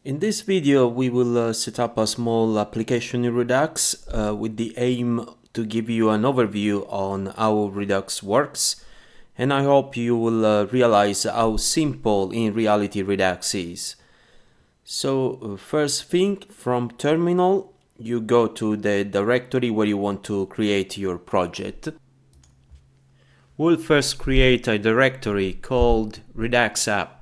In this video, we will set up a small application in Redux with the aim to give you an overview on how Redux works, and I hope you will realize how simple in reality Redux is. So first thing, from terminal, you go to the directory where you want to create your project. We'll first create a directory called Redux app.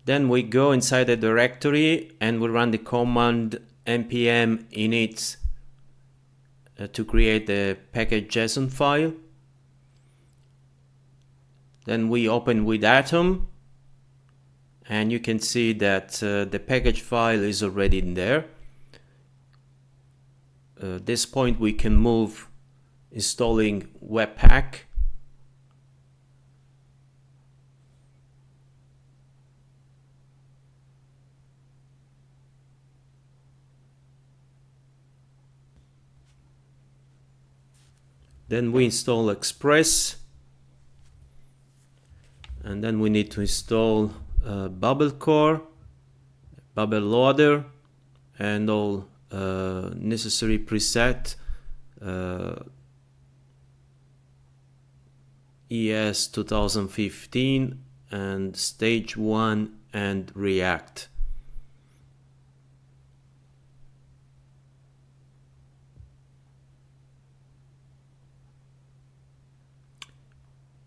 Then we go inside the directory and we run the command npm init to create the package.json file. Then we open with Atom, and you can see that the package file is already in there. At this point we can move installing Webpack. Then we install Express, and then we need to install Bubble Core, Bubble Loader, and all necessary preset, ES 2015 and Stage 1 and React.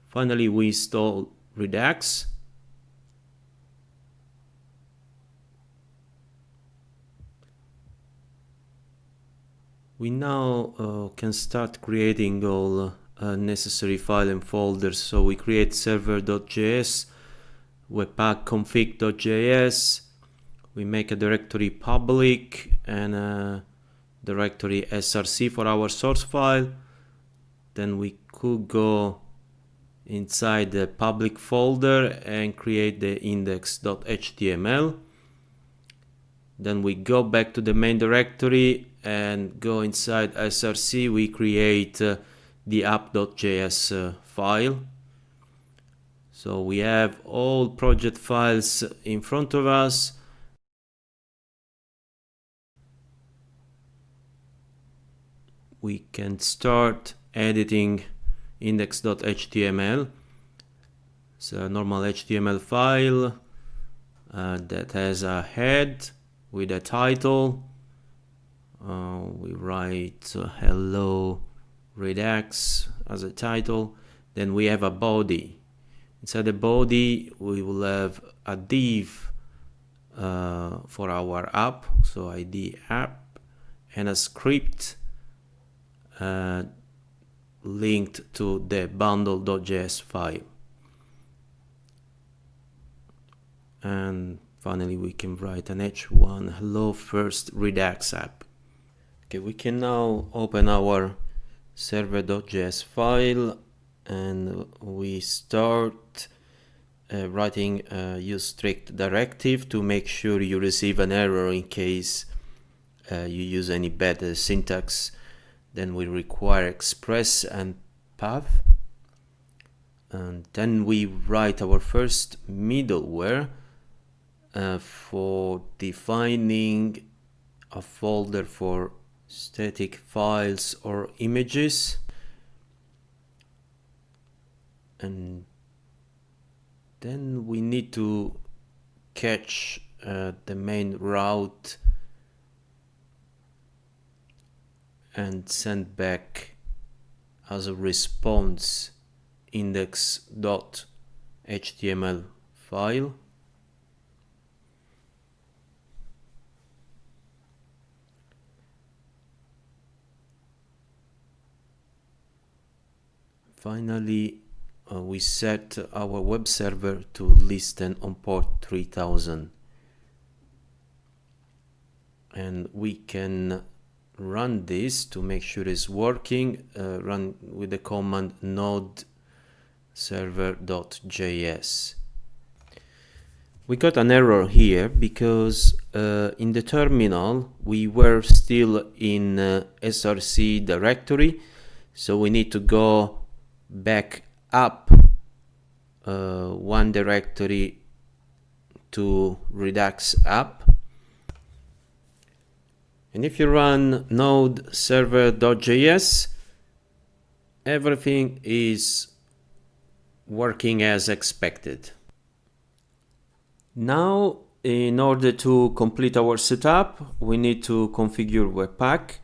Finally, we install Redux. We now can start creating all necessary file and folders. So we create server.js, webpack config.js, we make a directory public and a directory src for our source file. Then we could go inside the public folder and create the index.html. Then we go back to the main directory and go inside src, we create the app.js file. So we have all project files in front of us. We can start editing index.html. It's a normal HTML file that has a head with a title. We write hello Redux as a title. Then we have a body. Inside the body we will have a div for our app, so ID app, and a script linked to the bundle.js file. And finally we can write an h1 hello first Redux app. Okay, we can now open our server.js file and we start writing a use strict directive to make sure you receive an error in case you use any bad syntax. Then we require express and path, and then we write our first middleware for defining a folder for static files or images, and then we need to catch the main route and send back as a response index.html file. Finally, we set our web server to listen on port 3000, and we can run this to make sure it's working. Run with the command node server.js. We got an error here because in the terminal we were still in src directory, so we need to go back up one directory to Redux app. And if you run node server.js, everything is working as expected. Now, in order to complete our setup, we need to configure Webpack.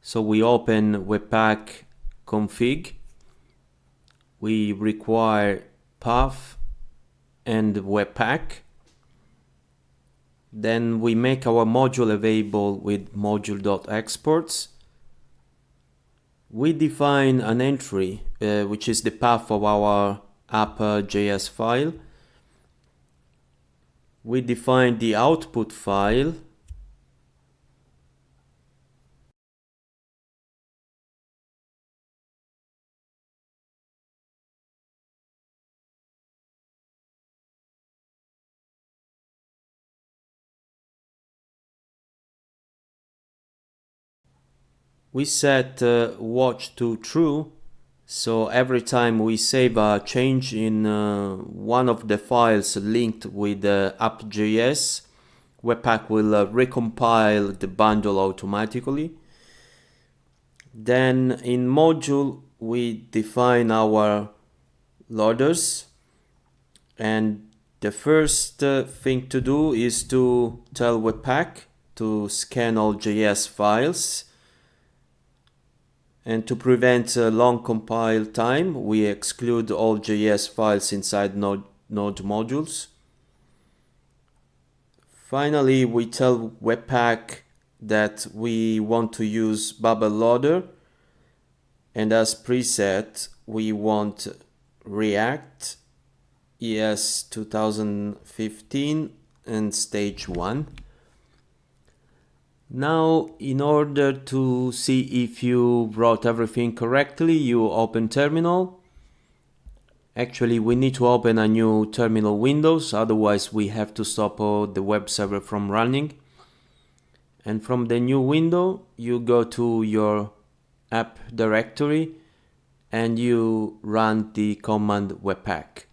So we open Webpack config. We require path and Webpack. Then we make our module available with module.exports. We define an entry, which is the path of our app.js file. We define the output file. We set watch to true, so every time we save a change in one of the files linked with app.js, Webpack will recompile the bundle automatically. Then in module we define our loaders, and the first thing to do is to tell Webpack to scan all JS files. And to prevent long compile time, we exclude all JS files inside Node modules. Finally, we tell Webpack that we want to use Babel Loader, and as preset, we want React ES 2015 and stage 1. Now, in order to see if you wrote everything correctly, you open terminal. Actually, we need to open a new terminal windows, otherwise we have to stop the web server from running. And from the new window, you go to your app directory and you run the command webpack.